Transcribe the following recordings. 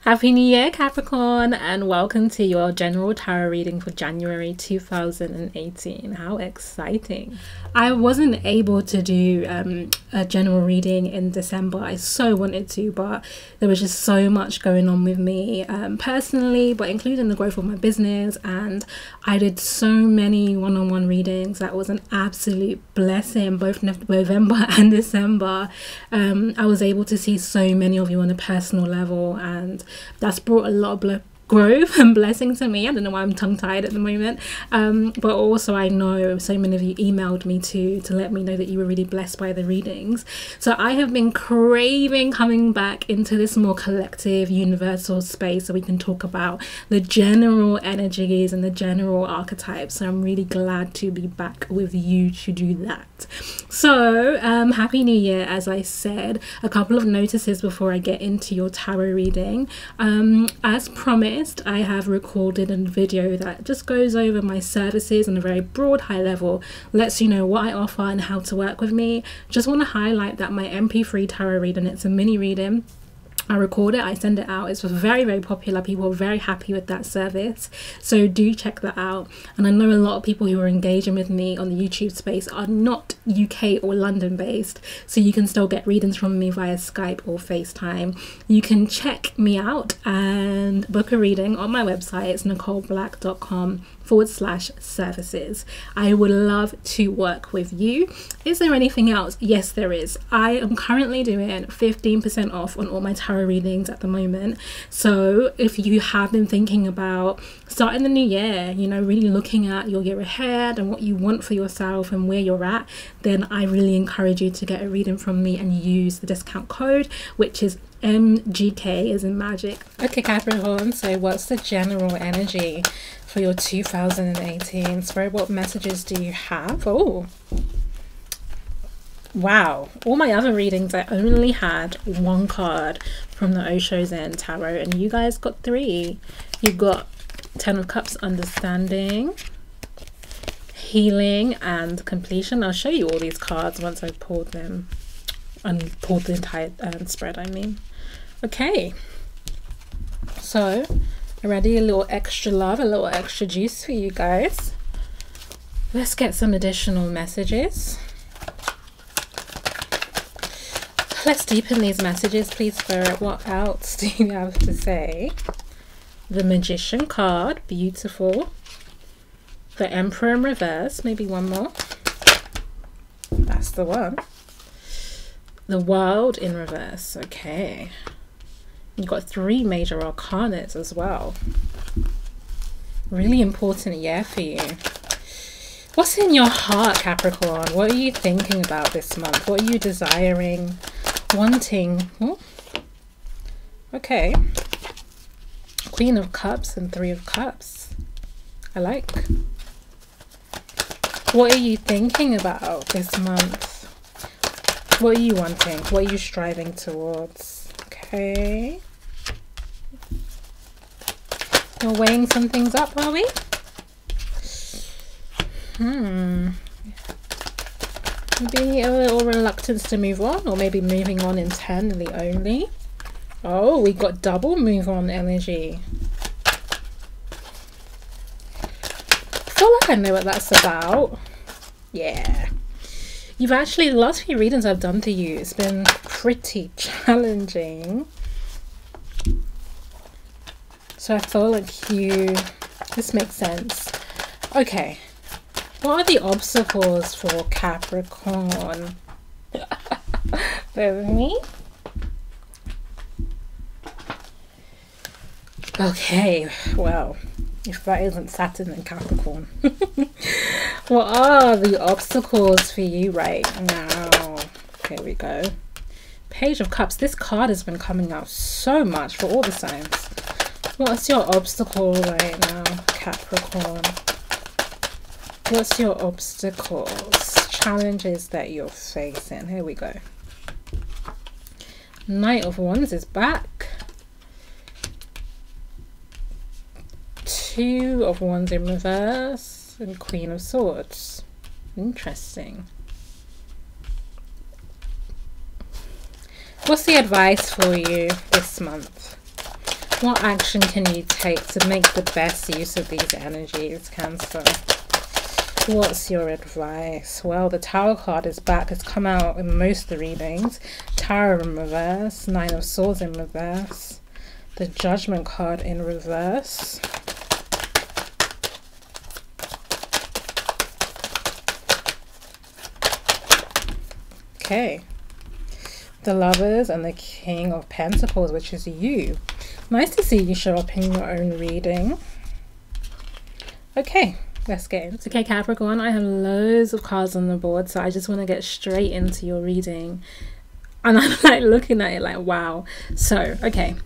Happy New Year, Capricorn, and welcome to your general tarot reading for January 2018. How exciting! I wasn't able to do a general reading in December. I so wanted to, but there was just so much going on with me personally, but including the growth of my business, and I did so many one-on-one readings. That was an absolute blessing, both November and December. I was able to see so many of you on a personal level, and that's brought a lot of growth and blessing to me. I don't know why I'm tongue-tied at the moment, but also I know so many of you emailed me to let me know that you were really blessed by the readings. So I have been craving coming back into this more collective universal space so we can talk about the general energies and the general archetypes. So I'm really glad to be back with you to do that. So happy new year. As I said, a couple of notices before I get into your tarot reading. As promised, I have recorded a video that just goes over my services on a very broad high level, lets you know what I offer and how to work with me. Just want to highlight that my MP3 tarot reading, it's a mini reading. I record it, I send it out. It's very, very popular. People are very happy with that service, so do check that out. And I know a lot of people who are engaging with me on the YouTube space are not UK or London based, so you can still get readings from me via Skype or FaceTime. You can check me out and book a reading on my website. It's nicoleblack.com/services. I would love to work with you. Is there anything else? Yes, there is. I am currently doing 15% off on all my tarot readings at the moment. So if you have been thinking about starting the new year, you know, really looking at your year ahead and what you want for yourself and where you're at, then I really encourage you to get a reading from me and use the discount code, which is MGK as in magic. Okay, Capricorn, so what's the general energy for your 2018? Spirit, what messages do you have? Oh, wow. All my other readings, I only had one card from the Osho Zen Tarot, and you guys got three. You got 10 of Cups, understanding, healing, and completion. I'll show you all these cards once I've pulled them and pulled the entire spread, I mean. Okay, so already a little extra love, a little extra juice for you guys. Let's get some additional messages. Let's deepen these messages, please, Spirit. What else do you have to say? The Magician card, beautiful. The Emperor in reverse, maybe one more. That's the one. The World in reverse, okay. You've got 3 major arcanas as well. Really important year for you. What's in your heart, Capricorn? What are you thinking about this month? What are you desiring, wanting? Oh, okay. Queen of Cups and 3 of Cups. I like. What are you thinking about this month? What are you wanting? What are you striving towards? Okay. We're weighing some things up, are we? Maybe a little reluctance to move on, or maybe moving on internally only. Oh, we got double move on energy. I feel like I know what that's about. Yeah. You've actually, the last few readings I've done to you, it's been pretty challenging. So I feel like this makes sense. Okay. What are the obstacles for Capricorn? Bear with me. Okay, well, if that isn't Saturn and Capricorn. What are the obstacles for you right now? Here we go. Page of Cups. This card has been coming out so much for all the signs. What's your obstacle right now, Capricorn? What's your obstacles? Challenges that you're facing. Here we go. Knight of Wands is back. 2 of Wands in reverse and Queen of Swords. Interesting. What's the advice for you this month? What action can you take to make the best use of these energies, Cancer? What's your advice? Well, the Tower card is back. It's come out in most of the readings. Tower in reverse, Nine of Swords in reverse, the Judgment card in reverse. Okay. The Lovers and the King of Pentacles, which is you. Nice to see you show up in your own reading. Okay. Let's get into it. Okay, Capricorn, I have loads of cards on the board, so I just want to get straight into your reading. And I'm like looking at it like, wow. So, okay.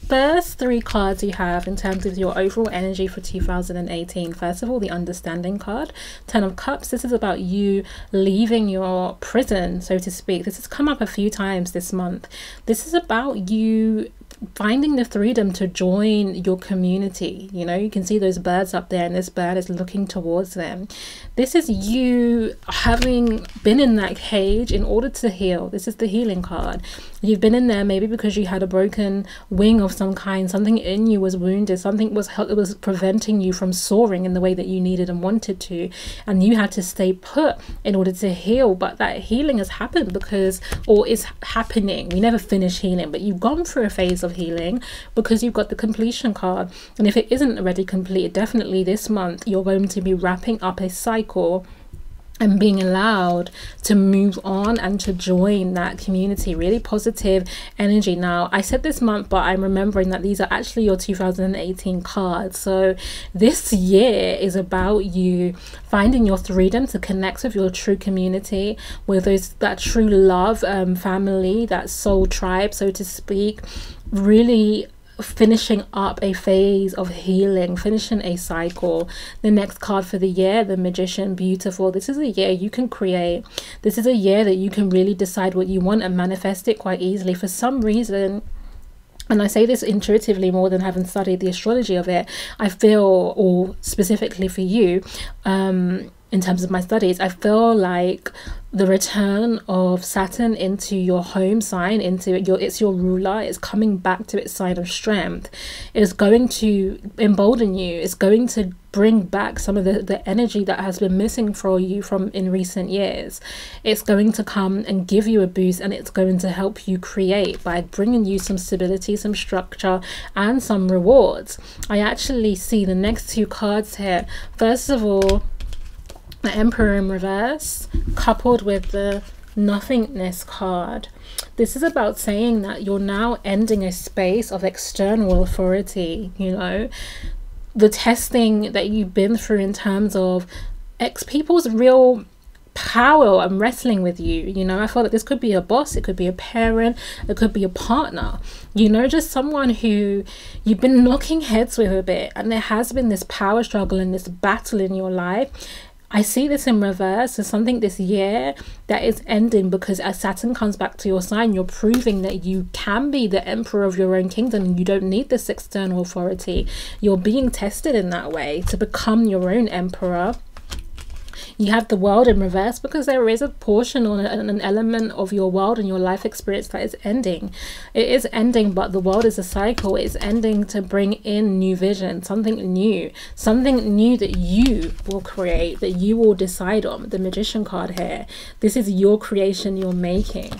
First three cards you have in terms of your overall energy for 2018. First of all, the Understanding card, Ten of Cups. This is about you leaving your prison, so to speak. This has come up a few times this month. This is about you finding the freedom to join your community. You know, you can see those birds up there and this bird is looking towards them. This is you having been in that cage in order to heal. This is the healing card. You've been in there maybe because you had a broken wing of some kind, something in you was wounded, something was preventing you from soaring in the way that you needed and wanted to, and you had to stay put in order to heal. But that healing has happened because, or is happening, we never finish healing, but you've gone through a phase of healing because you've got the completion card. And if it isn't already completed, definitely this month you're going to be wrapping up a cycle and being allowed to move on and to join that community. Really positive energy. Now, I said this month, but I'm remembering that these are actually your 2018 cards. So this year is about you finding your freedom to connect with your true community, with that true love, family, that soul tribe, so to speak. Really finishing up a phase of healing, finishing a cycle. The next card for the year, the Magician, beautiful. This is a year you can create. This is a year that you can really decide what you want and manifest it quite easily. For some reason, and I say this intuitively more than having studied the astrology of it, I feel, or specifically for you, in terms of my studies, I feel like the return of Saturn into your home sign, it's your ruler, it's coming back to its sign of strength, is going to embolden you. It's going to bring back some of the energy that has been missing for you from in recent years. It's going to come and give you a boost, and it's going to help you create by bringing you some stability, some structure, and some rewards. I actually see the next two cards here. First of all, the Emperor in reverse, coupled with the Nothingness card. This is about saying that you're now ending a space of external authority. You know, the testing that you've been through in terms of people's real power and wrestling with you. You know, I feel like this could be a boss, it could be a parent, it could be a partner, you know, just someone who you've been knocking heads with a bit, and there has been this power struggle and this battle in your life. I see this in reverse as something this year that is ending, because as Saturn comes back to your sign, you're proving that you can be the emperor of your own kingdom and you don't need this external authority. You're being tested in that way to become your own emperor. You have the World in reverse because there is a portion or an element of your world and your life experience that is ending. It is ending, but the world is a cycle. It's ending to bring in new vision, something new that you will create, that you will decide on. The Magician card here. This is your creation you're making.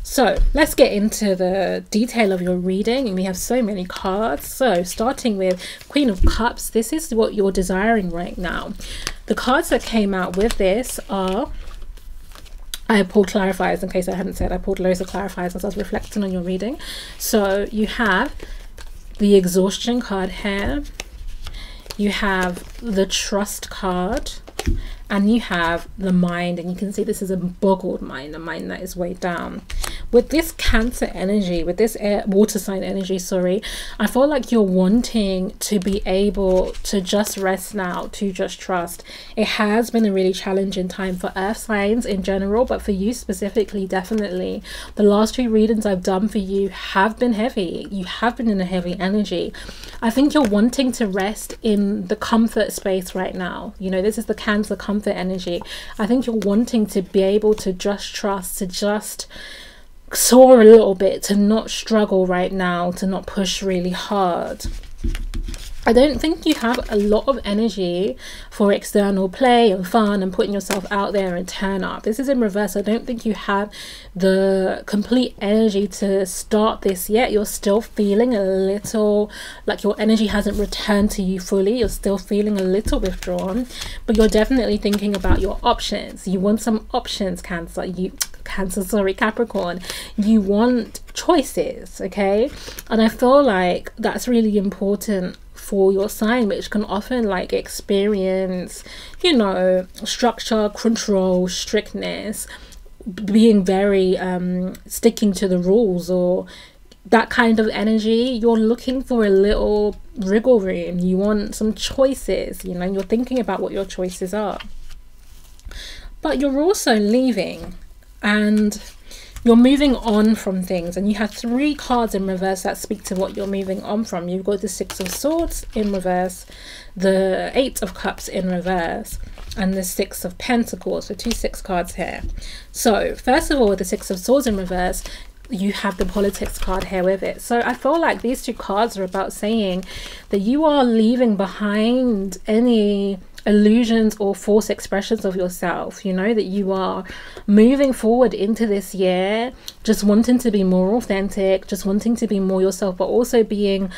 So let's get into the detail of your reading, and we have so many cards. So starting with Queen of Cups, this is what you're desiring right now. The cards that came out with this are, I pulled clarifiers in case I hadn't said, I pulled loads of clarifiers as I was reflecting on your reading. So you have the Exhaustion card here, you have the Trust card, and you have the Mind, and you can see this is a boggled mind, a mind that is weighed down. With this Cancer energy, with this water sign energy, sorry, I feel like you're wanting to be able to just rest now, to just trust. It has been a really challenging time for earth signs in general, but for you specifically, definitely. The last two readings I've done for you have been heavy. You have been in a heavy energy. I think you're wanting to rest in the comfort space right now. You know, this is the Cancer comfort energy. I think you're wanting to be able to just trust, to just soar a little bit, to not struggle right now, to not push really hard. I don't think you have a lot of energy for external play and fun and putting yourself out there and turn up. This is in reverse. I don't think you have the complete energy to start this yet. You're still feeling a little like your energy hasn't returned to you fully. You're still feeling a little withdrawn, but you're definitely thinking about your options. You want some options, Capricorn. You want choices, okay? And I feel like that's really important for your sign, which can often like experience, you know, structure, control, strictness, being very sticking to the rules, or that kind of energy. You're looking for a little wriggle room. You want some choices, you know, you're thinking about what your choices are. But you're also leaving and you're moving on from things, and you have 3 cards in reverse that speak to what you're moving on from. You've got the 6 of Swords in reverse, the 8 of Cups in reverse, and the 6 of Pentacles. So 2 6 cards here. So first of all, with the 6 of Swords in reverse, you have the politics card here with it. So I feel like these 2 cards are about saying that you are leaving behind any illusions or false expressions of yourself, you know, that you are moving forward into this year just wanting to be more authentic, just wanting to be more yourself, but also being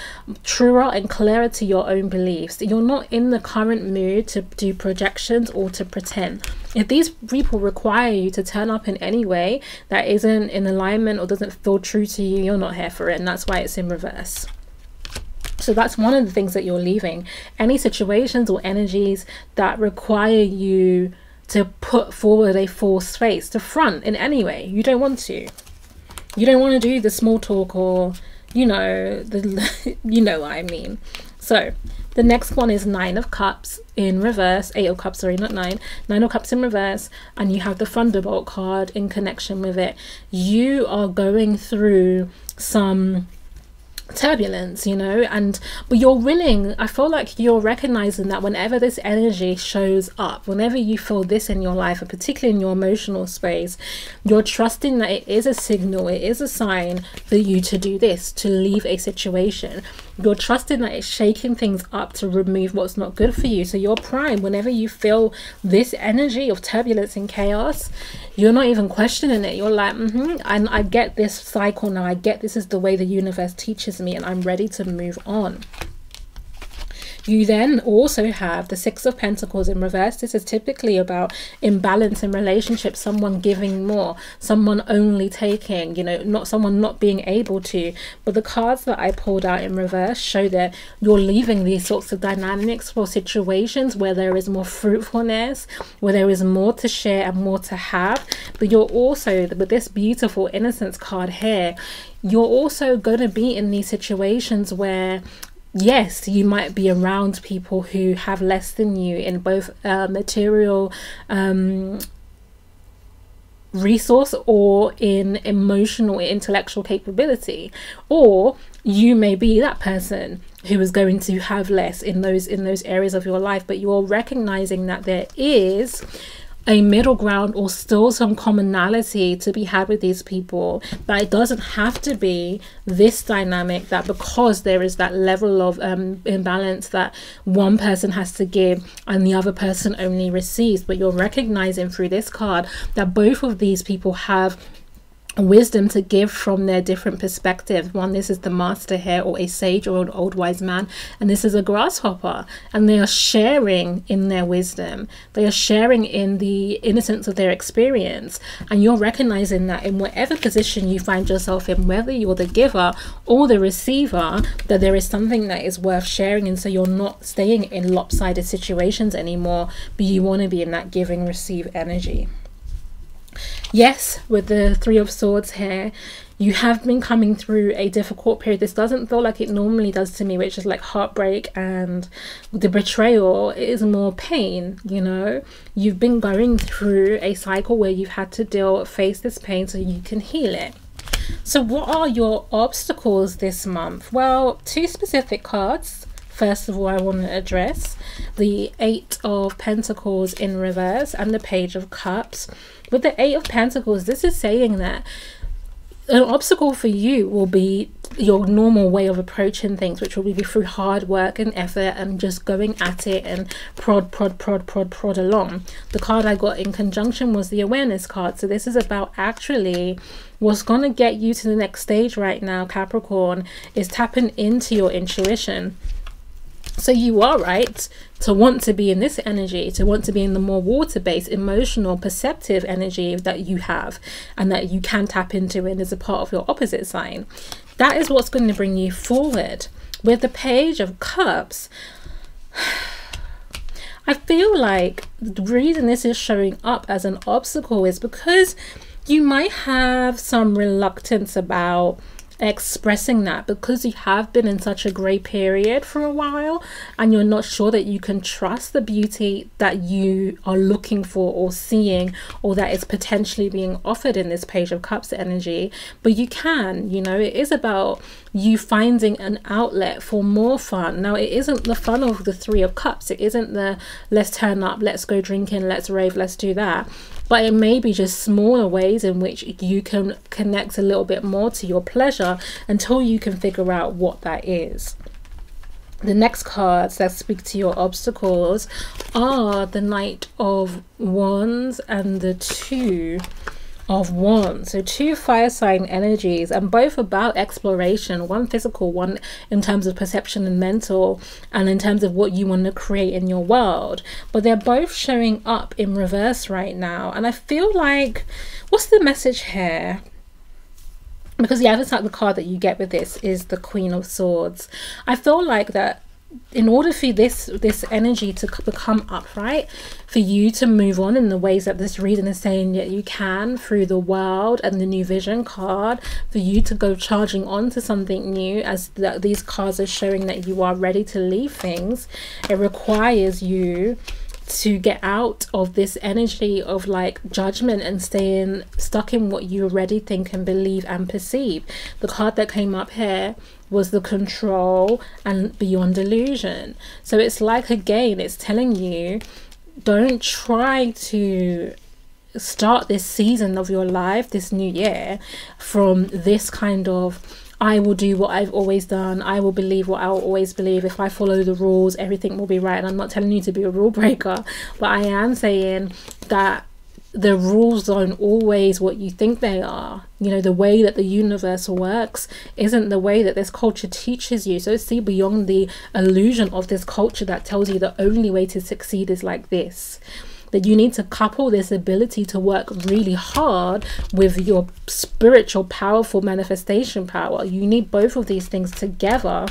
truer and clearer to your own beliefs. You're not in the current mood to do projections or to pretend. If these people require you to turn up in any way that isn't in alignment or doesn't feel true to you, you're not here for it, and that's why it's in reverse. So that's one of the things that you're leaving. Any situations or energies that require you to put forward a false face, to front in any way. You don't want to. You don't want to do the small talk, or, you know, you know what I mean. So the next one is 9 of Cups in reverse, 8 of Cups, sorry, not 9. 9 of Cups in reverse, and you have the Thunderbolt card in connection with it. You are going through some turbulence, you know, but you're willing, I feel like you're recognizing that whenever this energy shows up, whenever you feel this in your life, and particularly in your emotional space, you're trusting that it is a signal, it is a sign for you to do this, to leave a situation. You're trusting that it's shaking things up to remove what's not good for you. So you're primed. Whenever you feel this energy of turbulence and chaos, you're not even questioning it. You're like, and I get this cycle now. I get this is the way the universe teaches me, and I'm ready to move on. You then also have the 6 of Pentacles in reverse. This is typically about imbalance in relationships, someone giving more, someone only taking, you know, not someone not being able to. But the cards that I pulled out in reverse show that you're leaving these sorts of dynamics for situations where there is more fruitfulness, where there is more to share and more to have. But you're also, with this beautiful Innocence card here, you're also going to be in these situations where, yes, you might be around people who have less than you in both material resource or in emotional or intellectual capability, or you may be that person who is going to have less in those areas of your life, but you're recognizing that there is a middle ground or still some commonality to be had with these people, but it doesn't have to be this dynamic that because there is that level of imbalance that one person has to give and the other person only receives. But you're recognizing through this card that both of these people have wisdom to give from their different perspectives. One, this is the Master here, or a sage or an old wise man, and this is a grasshopper, and they are sharing in their wisdom, they are sharing in the innocence of their experience. And you're recognizing that in whatever position you find yourself in, whether you're the giver or the receiver, that there is something that is worth sharing. And so you're not staying in lopsided situations anymore, but you want to be in that giving receive energy. Yes, with the 3 of Swords here, you have been coming through a difficult period. This doesn't feel like it normally does to me, which is like heartbreak and the betrayal. It is more pain, you know. You've been going through a cycle where you've had to face this pain so you can heal it. So what are your obstacles this month? Well, 2 specific cards. First of all, I want to address the 8 of Pentacles in reverse and the Page of Cups. With the 8 of Pentacles, this is saying that an obstacle for you will be your normal way of approaching things, which will be through hard work and effort and just going at it and prod along. The card I got in conjunction was the awareness card. So this is about actually what's going to get you to the next stage right now, Capricorn, is tapping into your intuition. So you are right to want to be in this energy, to want to be in the more water-based, emotional, perceptive energy that you have and that you can tap into and is a part of your opposite sign. That is what's going to bring you forward. With the Page of Cups, I feel like the reason this is showing up as an obstacle is because you might have some reluctance about expressing that, because you have been in such a gray period for a while and you're not sure that you can trust the beauty that you are looking for or seeing, or that is potentially being offered in this Page of Cups energy. But you can, you know, it is about you finding an outlet for more fun. Now, it isn't the fun of the Three of Cups. It isn't the let's turn up, let's go drinking, let's rave, let's do that. But it may be just smaller ways in which you can connect a little bit more to your pleasure until you can figure out what that is. The next cards that speak to your obstacles are the Knight of Wands and the Two of Wands. So two fire sign energies, and both about exploration, one physical, one in terms of perception and mental, and in terms of what you want to create in your world. But they're both showing up in reverse right now, and I feel like, what's the message here? Because the other side of the card that you get with this is the Queen of Swords. I feel like that in order for this energy to become upright, for you to move on in the ways that this reading is saying that you can through the world and the New Vision card, for you to go charging on to something new, as these cards are showing that you are ready to leave things, it requires you to get out of this energy of like judgment and staying stuck in what you already think and believe and perceive. The card that came up here was the Control and Beyond Illusion. So it's like, again, it's telling you, don't try to start this season of your life, this new year, from this kind of, I will do what I've always done, I will believe what I'll always believe, if I follow the rules everything will be right. And I'm not telling you to be a rule breaker, but I am saying that the rules aren't always what you think they are. You know, the way that the universe works isn't the way that this culture teaches you. So see beyond the illusion of this culture that tells you the only way to succeed is like this. That you need to couple this ability to work really hard with your spiritual, powerful manifestation power. You need both of these things together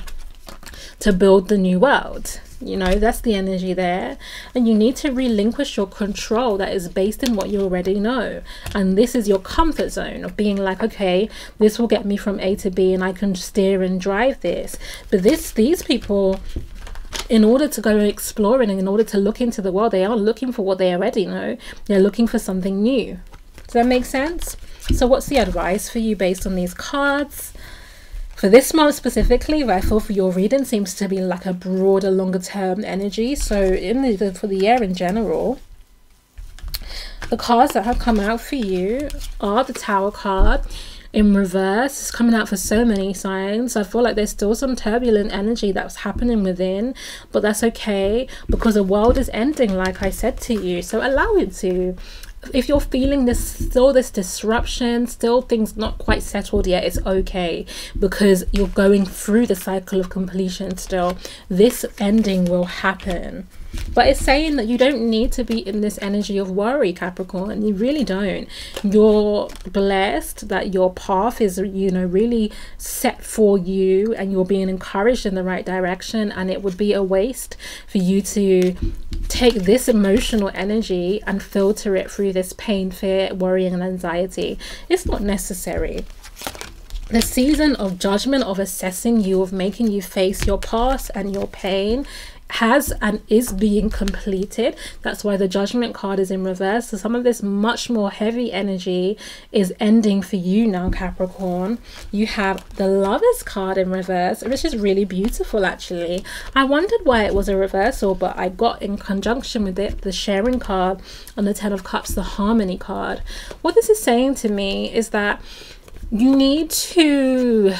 to build the new world. You know, that's the energy there. And you need to relinquish your control that is based in what you already know. And this is your comfort zone of being like, okay, this will get me from A to B and I can steer and drive this. But these people, in order to go exploring and in order to look into the world, they are looking for what they already know. They're looking for something new. Does that make sense? So what's the advice for you based on these cards? For this month specifically, I feel for your reading seems to be like a broader, longer term energy. So for the year in general, the cards that have come out for you are the Tower card in reverse. It's coming out for so many signs. I feel like there's still some turbulent energy that's happening within, but that's okay because the world is ending, like I said to you. So allow it to. If you're feeling this disruption, still things not quite settled yet, it's okay, because you're going through the cycle of completion still. This ending will happen. But it's saying that you don't need to be in this energy of worry, Capricorn. You really don't. You're blessed that your path is, you know, really set for you and you're being encouraged in the right direction. And it would be a waste for you to take this emotional energy and filter it through this pain, fear, worrying and anxiety. It's not necessary. The season of judgment, of assessing you, of making you face your past and your pain has and is being completed. That's why the Judgment card is in reverse. So some of this much more heavy energy is ending for you now, Capricorn. You have the Lovers card in reverse, which is really beautiful actually. I wondered why it was a reversal, but I got in conjunction with it the Sharing card and the Ten of Cups, the Harmony card. What this is saying to me is that you need to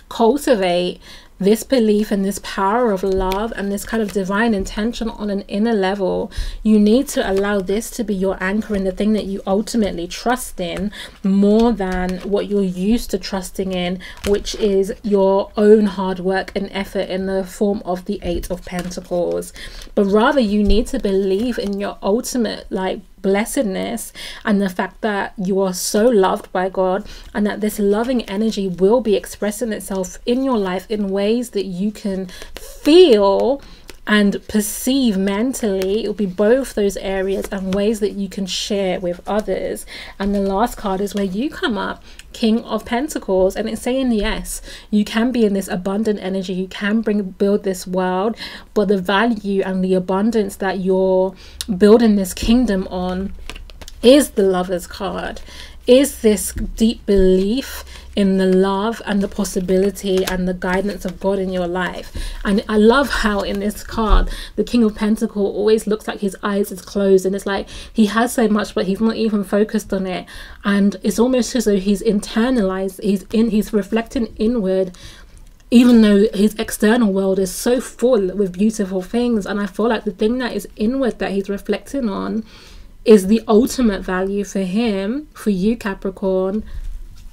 cultivate this belief and this power of love and this kind of divine intention on an inner level. You need to allow this to be your anchor in the thing that you ultimately trust in, more than what you're used to trusting in, which is your own hard work and effort in the form of the Eight of Pentacles. But rather, you need to believe in your ultimate blessedness and the fact that you are so loved by God, and that this loving energy will be expressing itself in your life in ways that you can feel and perceive mentally. It will be both those areas and ways that you can share with others. And the last card is where you come up, King of Pentacles, and it's saying yes, you can be in this abundant energy, you can build this world, but the value and the abundance that you're building this kingdom on is the Lover's card, is this deep belief in the love and the possibility and the guidance of God in your life. And I love how in this card the King of Pentacles always looks like his eyes is closed, and it's like he has so much but he's not even focused on it, and it's almost as though he's internalized, he's reflecting inward, even though his external world is so full with beautiful things. And I feel like the thing that is inward that he's reflecting on is the ultimate value for him, for you Capricorn,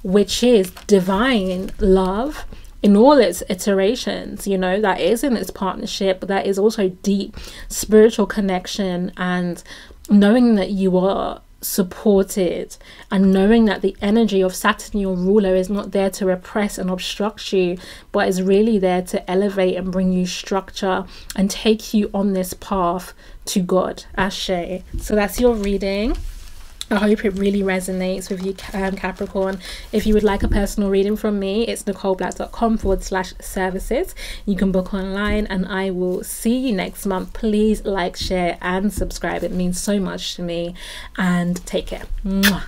which is divine love in all its iterations, you know, that is in its partnership, but that is also deep spiritual connection, and knowing that you are supported, and knowing that the energy of Saturn, your ruler, is not there to repress and obstruct you, but is really there to elevate and bring you structure and take you on this path to God. Ashe. So that's your reading. I hope it really resonates with you, Capricorn. If you would like a personal reading from me, it's nicoleblack.com/services. You can book online, and I will see you next month. Please like, share and subscribe. It means so much to me, and take care. Mwah.